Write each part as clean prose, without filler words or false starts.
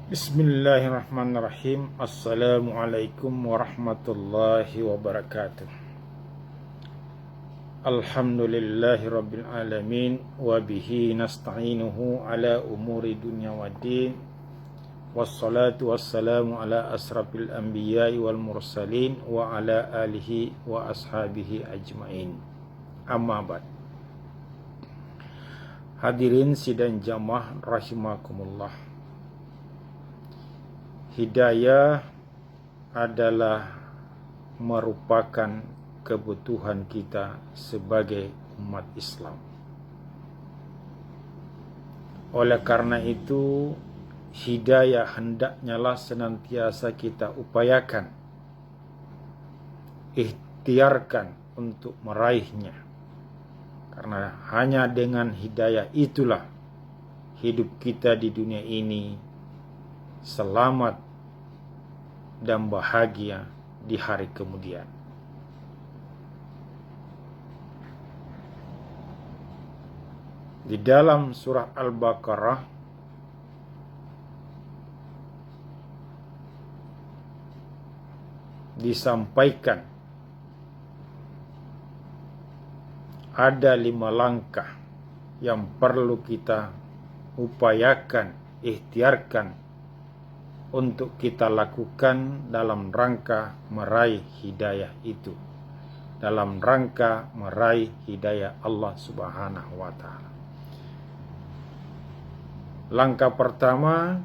Bismillahirrahmanirrahim. Assalamualaikum warahmatullahi wabarakatuh. Alhamdulillahi rabbil alamin. Wabihi nasta'inuhu ala umuri dunya waddin. Wassalatu wassalamu ala asrafil anbiya'i wal mursalin. Wa ala alihi wa ashabihi ajmain. Amma ba'd. Hadirin sidang jamaah rahimakumullah. Hidayah adalah merupakan kebutuhan kita sebagai umat Islam. Oleh karena itu, hidayah hendaknyalah senantiasa kita upayakan, ikhtiarkan untuk meraihnya. Karena hanya dengan hidayah itulah hidup kita di dunia ini selamat dan bahagia di hari kemudian. Di dalam surah Al-Baqarah disampaikan ada 5 langkah yang perlu kita upayakan, ikhtiarkan untuk kita lakukan dalam rangka meraih hidayah itu, dalam rangka meraih hidayah Allah Subhanahu wa ta'ala. Langkah pertama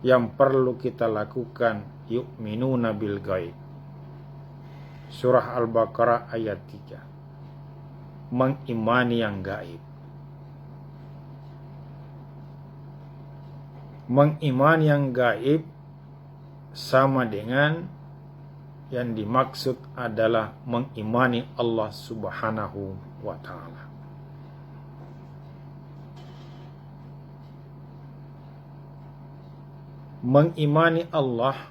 yang perlu kita lakukan, yu'minuna bil ghaib. Surah Al-Baqarah ayat 3. Mengimani yang gaib. Mengimani yang gaib sama dengan yang dimaksud adalah mengimani Allah Subhanahu wa ta'ala. Mengimani Allah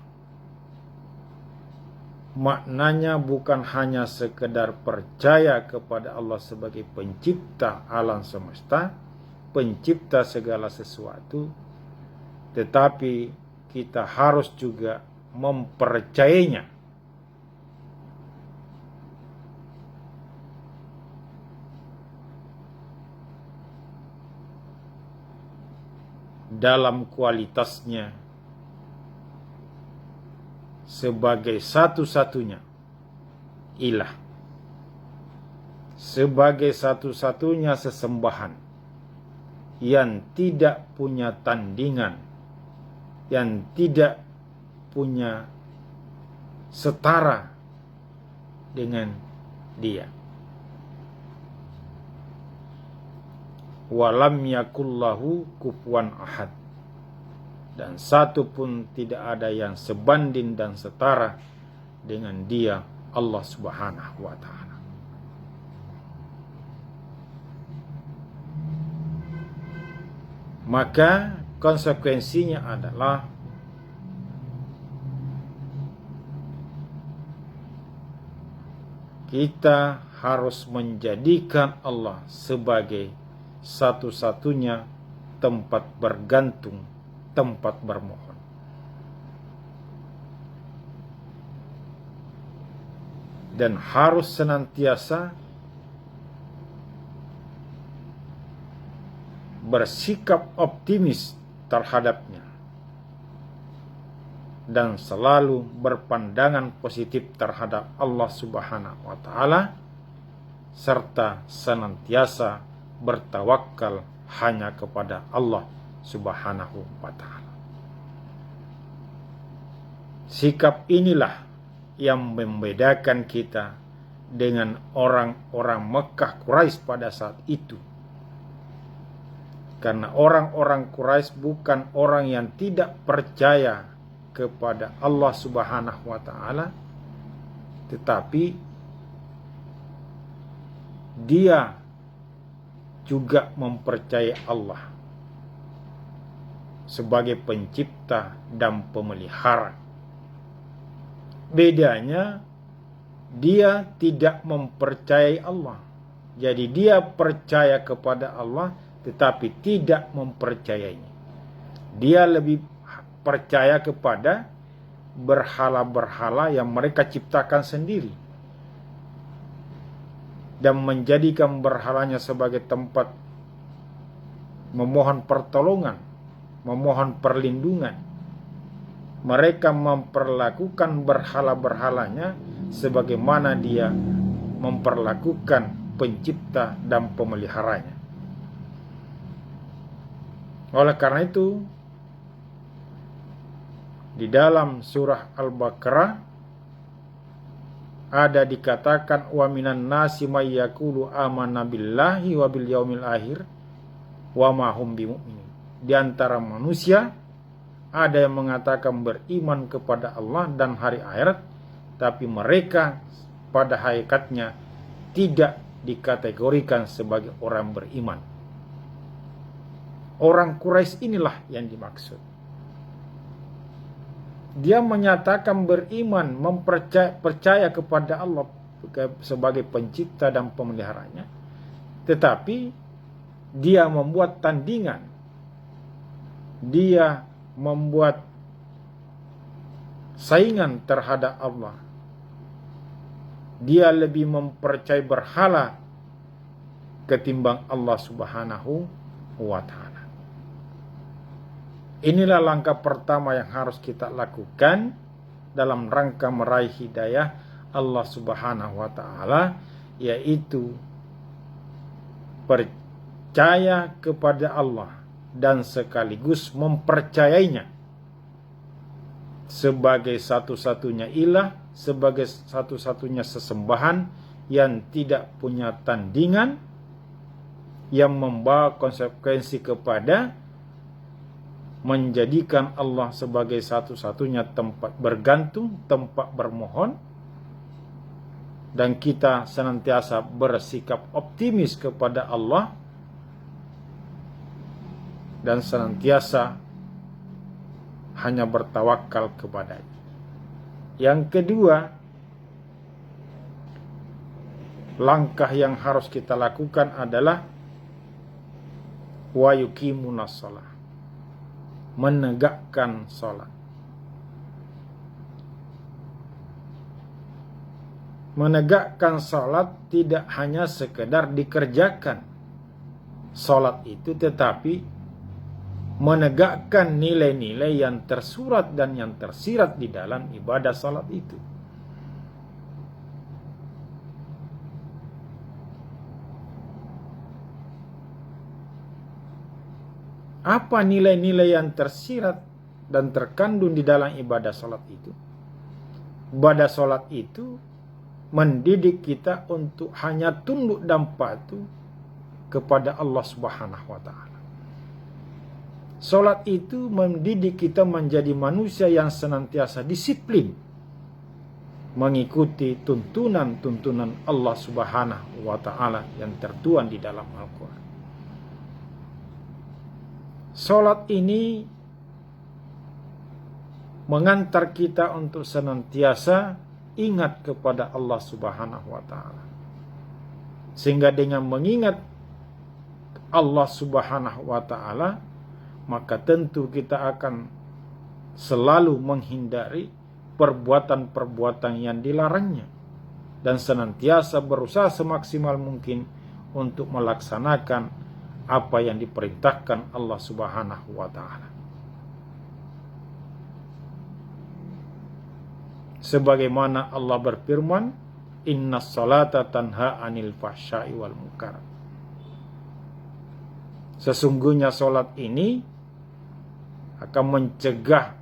maknanya bukan hanya sekedar percaya kepada Allah sebagai pencipta alam semesta, pencipta segala sesuatu, tetapi kita harus juga mempercayainya. Dalam kualitasnya sebagai satu-satunya ilah, sebagai satu-satunya sesembahan yang tidak punya tandingan, yang tidak punya setara dengan dia. Walam yakullahu kufuwan ahad. Dan satu pun tidak ada yang sebanding dan setara dengan dia, Allah Subhanahu wa ta'ala. Maka konsekuensinya adalah kita harus menjadikan Allah sebagai satu-satunya tempat bergantung, tempat bermohon. Dan harus senantiasa bersikap optimis terhadapnya dan selalu berpandangan positif terhadap Allah Subhanahu wa ta'ala, serta senantiasa bertawakal hanya kepada Allah Subhanahu wa ta'ala. Sikap inilah yang membedakan kita dengan orang-orang Mekah Quraisy pada saat itu. Karena orang-orang Quraisy bukan orang yang tidak percaya kepada Allah Subhanahu wa ta'ala, tetapi dia juga mempercayai Allah sebagai pencipta dan pemelihara. Bedanya, dia tidak mempercayai Allah. Jadi dia percaya kepada Allah tetapi tidak mempercayainya. Dia lebih percaya kepada berhala-berhala yang mereka ciptakan sendiri dan menjadikan berhalanya sebagai tempat memohon pertolongan, memohon perlindungan. Mereka memperlakukan berhala-berhalanya sebagaimana dia memperlakukan pencipta dan pemeliharanya. Oleh karena itu, di dalam surah Al-Baqarah ada dikatakan wa minan nasi may yaqulu amanna billahi wa bil yaumil akhir wa ma hum bimumin. Di antara manusia ada yang mengatakan beriman kepada Allah dan hari akhirat, tapi mereka pada hakikatnya tidak dikategorikan sebagai orang beriman. Orang Quraisy inilah yang dimaksud. Dia menyatakan beriman, percaya kepada Allah sebagai pencipta dan pemeliharanya, tetapi dia membuat tandingan, dia membuat saingan terhadap Allah. Dia lebih mempercayai berhala ketimbang Allah Subhanahu wa Ta'ala. Inilah langkah pertama yang harus kita lakukan dalam rangka meraih hidayah Allah Subhanahu wa Ta'ala, yaitu percaya kepada Allah dan sekaligus mempercayainya sebagai satu-satunya ilah, sebagai satu-satunya sesembahan yang tidak punya tandingan, yang membawa konsekuensi kepada menjadikan Allah sebagai satu-satunya tempat bergantung, tempat bermohon, dan kita senantiasa bersikap optimis kepada Allah dan senantiasa hanya bertawakal kepadanya. Yang kedua, langkah yang harus kita lakukan adalah wa yuqimunas shalah, menegakkan salat. Menegakkan salat tidak hanya sekedar dikerjakan salat itu, tetapi menegakkan nilai-nilai yang tersurat dan yang tersirat di dalam ibadah salat itu. Apa nilai-nilai yang tersirat dan terkandung di dalam ibadah salat itu? Ibadah salat itu mendidik kita untuk hanya tunduk dan patuh kepada Allah Subhanahu wa Ta'ala. Salat itu mendidik kita menjadi manusia yang senantiasa disiplin mengikuti tuntunan-tuntunan Allah Subhanahu wa Ta'ala yang tertuang di dalam Al-Quran. Salat ini mengantar kita untuk senantiasa ingat kepada Allah Subhanahu wa Ta'ala. Sehingga dengan mengingat Allah Subhanahu wa Ta'ala, maka tentu kita akan selalu menghindari perbuatan-perbuatan yang dilarangnya dan senantiasa berusaha semaksimal mungkin untuk melaksanakan apa yang diperintahkan Allah Subhanahu wa Ta'ala. Sebagaimana Allah berfirman, innas salata tanha anil fahsya'i wal munkar. Sesungguhnya salat ini akan mencegah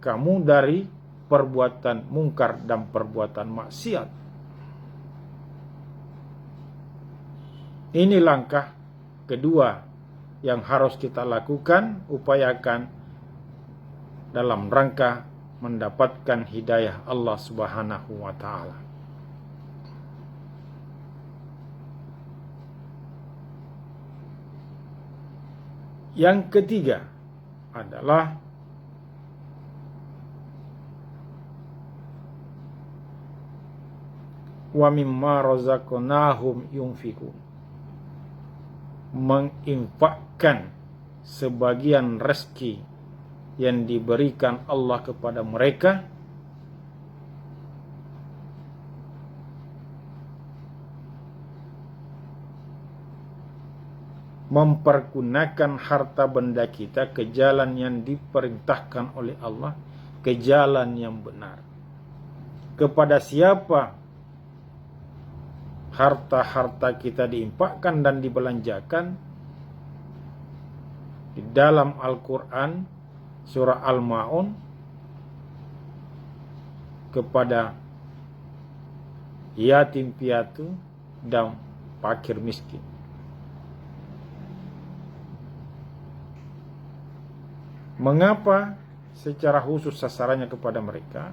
kamu dari perbuatan mungkar dan perbuatan maksiat. Ini langkah kedua yang harus kita lakukan, upayakan dalam rangka mendapatkan hidayah Allah Subhanahu wa Ta'ala. Yang ketiga adalah wa mimma razaqnahum yunfikun, menginfakkan sebagian rezeki yang diberikan Allah kepada mereka, mempergunakan harta benda kita ke jalan yang diperintahkan oleh Allah, ke jalan yang benar. Kepada siapa harta-harta kita diinfakkan dan dibelanjakan? Di dalam Al-Quran surah Al-Ma'un, kepada yatim piatu dan fakir miskin. Mengapa secara khusus sasarannya kepada mereka?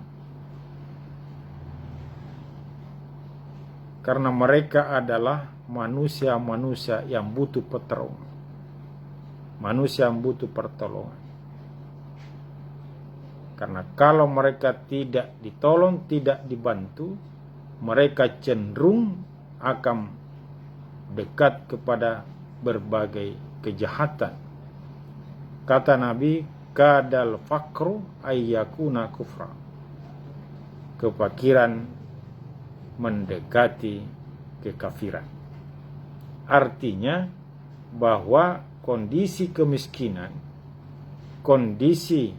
Karena mereka adalah manusia-manusia yang butuh pertolongan. Manusia yang butuh pertolongan. Karena kalau mereka tidak ditolong, tidak dibantu, mereka cenderung akan dekat kepada berbagai kejahatan. Kata Nabi, kadal fakru ayyakuna kufra. Kefakiran mendekati kekafiran. Artinya bahwa kondisi kemiskinan, kondisi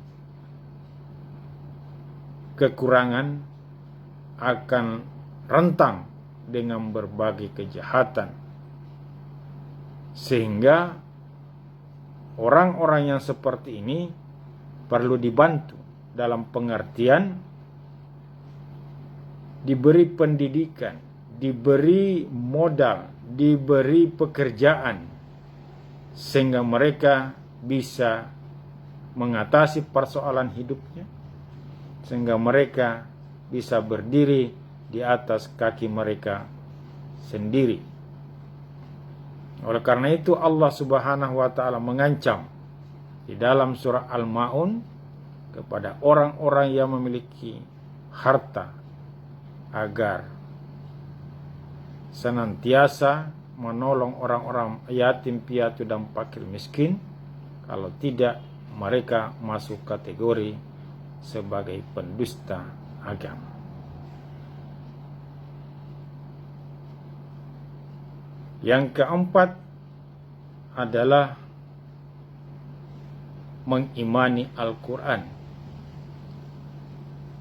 kekurangan akan rentang dengan berbagai kejahatan. Sehingga orang-orang yang seperti ini perlu dibantu dalam pengertian diberi pendidikan, diberi modal, diberi pekerjaan, sehingga mereka bisa mengatasi persoalan hidupnya, sehingga mereka bisa berdiri di atas kaki mereka sendiri. Oleh karena itu Allah Subhanahu wa taala mengancam di dalam surah Al-Ma'un kepada orang-orang yang memiliki harta agar senantiasa menolong orang-orang yatim piatu dan fakir miskin. Kalau tidak, mereka masuk kategori sebagai pendusta agama. Yang keempat adalah mengimani Al-Quran.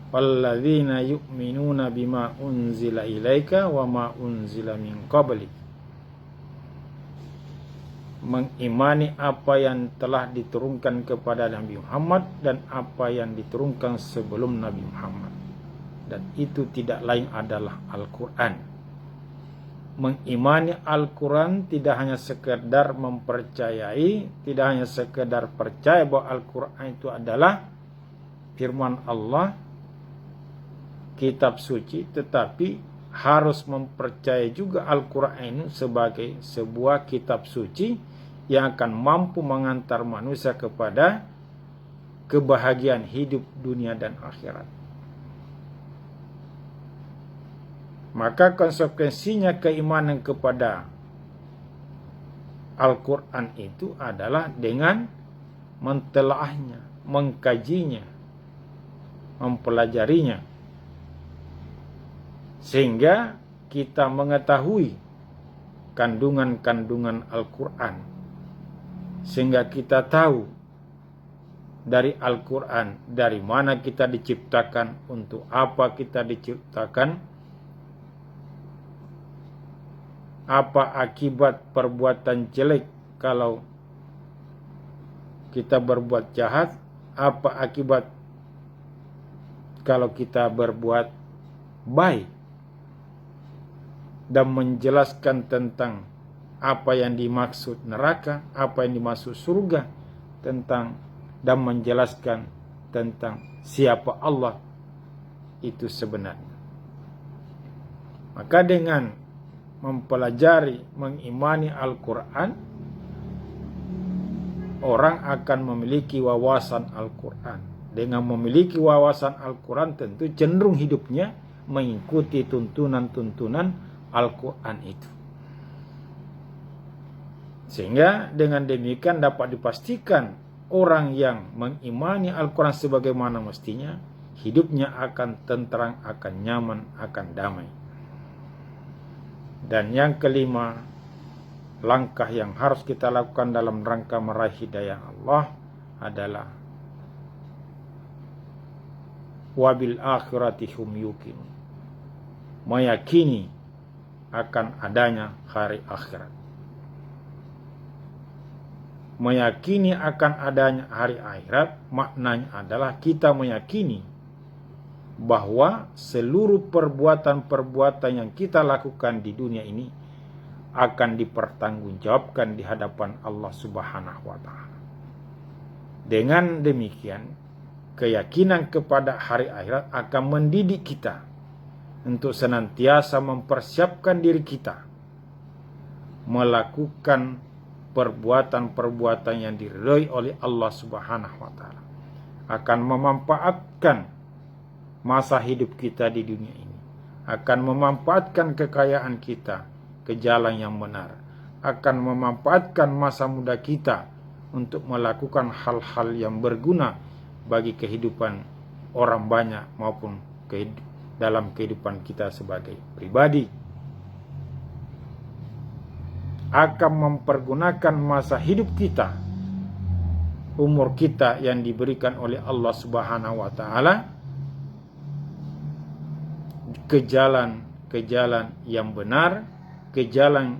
Walladzina yu'minuna bima unzila ilaika wa ma unzila min qablik. Mengimani apa yang telah diturunkan kepada Nabi Muhammad dan apa yang diturunkan sebelum Nabi Muhammad. Dan itu tidak lain adalah Al-Quran. Mengimani Al-Quran tidak hanya sekedar mempercayai, tidak hanya sekedar percaya bahwa Al-Quran itu adalah firman Allah, kitab suci, tetapi harus mempercayai juga Al-Quran ini sebagai sebuah kitab suci yang akan mampu mengantar manusia kepada kebahagiaan hidup dunia dan akhirat. Maka konsekuensinya keimanan kepada Al-Quran itu adalah dengan mentelaahnya, mengkajinya, mempelajarinya, sehingga kita mengetahui kandungan-kandungan Al-Quran, sehingga kita tahu dari Al-Quran dari mana kita diciptakan, untuk apa kita diciptakan, apa akibat perbuatan jelek kalau kita berbuat jahat, apa akibat kalau kita berbuat baik, dan menjelaskan tentang apa yang dimaksud neraka, apa yang dimaksud surga, tentang dan menjelaskan tentang siapa Allah itu sebenarnya. Maka dengan mempelajari, mengimani Al-Quran, orang akan memiliki wawasan Al-Quran. Dengan memiliki wawasan Al-Quran tentu cenderung hidupnya mengikuti tuntunan-tuntunan Al-Quran itu. Sehingga dengan demikian dapat dipastikan orang yang mengimani Al-Quran sebagaimana mestinya, hidupnya akan tenteram, akan nyaman, akan damai. Dan yang kelima, langkah yang harus kita lakukan dalam rangka meraih hidayah Allah adalah wabil akhirati hum yuqinun, meyakini akan adanya hari akhirat. Meyakini akan adanya hari akhirat maknanya adalah kita meyakini bahwa seluruh perbuatan-perbuatan yang kita lakukan di dunia ini akan dipertanggungjawabkan di hadapan Allah Subhanahu wa Ta'ala. Dengan demikian, keyakinan kepada hari akhirat akan mendidik kita untuk senantiasa mempersiapkan diri kita melakukan perbuatan-perbuatan yang diridhoi oleh Allah Subhanahu wa Ta'ala, akan memanfaatkan masa hidup kita di dunia ini, akan memanfaatkan kekayaan kita ke jalan yang benar, akan memanfaatkan masa muda kita untuk melakukan hal-hal yang berguna bagi kehidupan orang banyak maupun dalam kehidupan kita sebagai pribadi. Akan mempergunakan masa hidup kita, umur kita yang diberikan oleh Allah Subhanahu wa Ta'ala ke jalan yang benar, ke jalan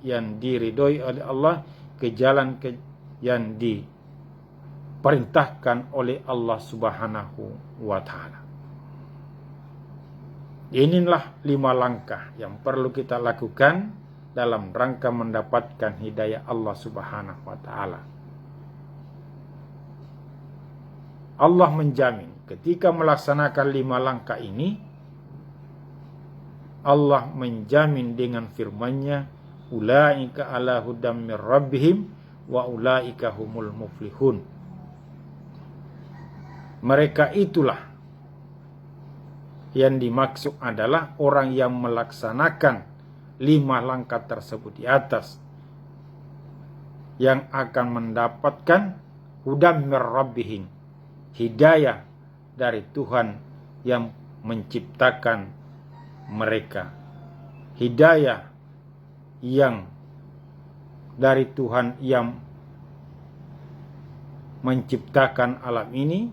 yang diridhoi oleh Allah, ke jalan yang diperintahkan oleh Allah Subhanahu wa Ta'ala. Inilah 5 langkah yang perlu kita lakukan dalam rangka mendapatkan hidayah Allah Subhanahu wa Ta'ala. Allah menjamin ketika melaksanakan 5 langkah ini, Allah menjamin dengan firman-Nya, ulaika ala hudam mir rabbihim wa ulaika humul muflihun. Mereka itulah yang dimaksud adalah orang yang melaksanakan 5 langkah tersebut di atas, yang akan mendapatkan hudam mir rabbihim, hidayah dari Tuhan yang menciptakan mereka, hidayah yang dari Tuhan yang menciptakan alam ini,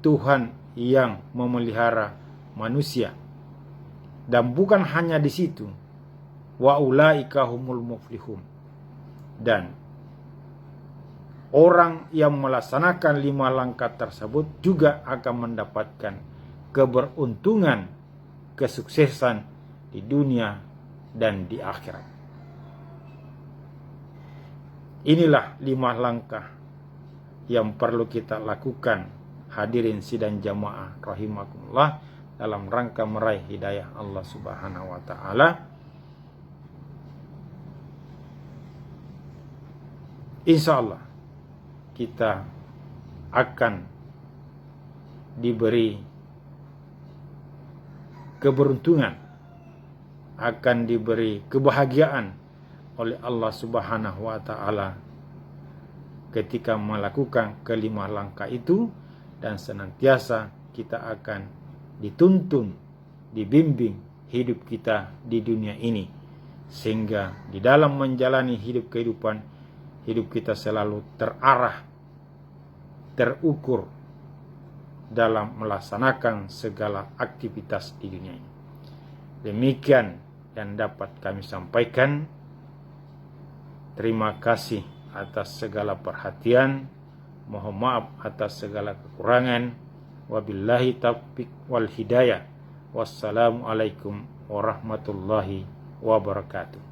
Tuhan yang memelihara manusia. Dan bukan hanya di situ, wa ulaika humul muflihun, dan orang yang melaksanakan 5 langkah tersebut juga akan mendapatkan keberuntungan, kesuksesan di dunia dan di akhirat. Inilah 5 langkah yang perlu kita lakukan, hadirin sidang jamaah rahimakumullah, dalam rangka meraih hidayah Allah Subhanahu wa Ta'ala. Insya Allah kita akan diberi keberuntungan, akan diberi kebahagiaan oleh Allah Subhanahu wa Ta'ala ketika melakukan ke-5 langkah itu, dan senantiasa kita akan dituntun, dibimbing hidup kita di dunia ini, sehingga di dalam menjalani kehidupan kita selalu terarah, terukur dalam melaksanakan segala aktivitas di dunia ini. Demikian yang dapat kami sampaikan. Terima kasih atas segala perhatian. Mohon maaf atas segala kekurangan. Wabillahi taufiq wal hidayah. Wassalamualaikum warahmatullahi wabarakatuh.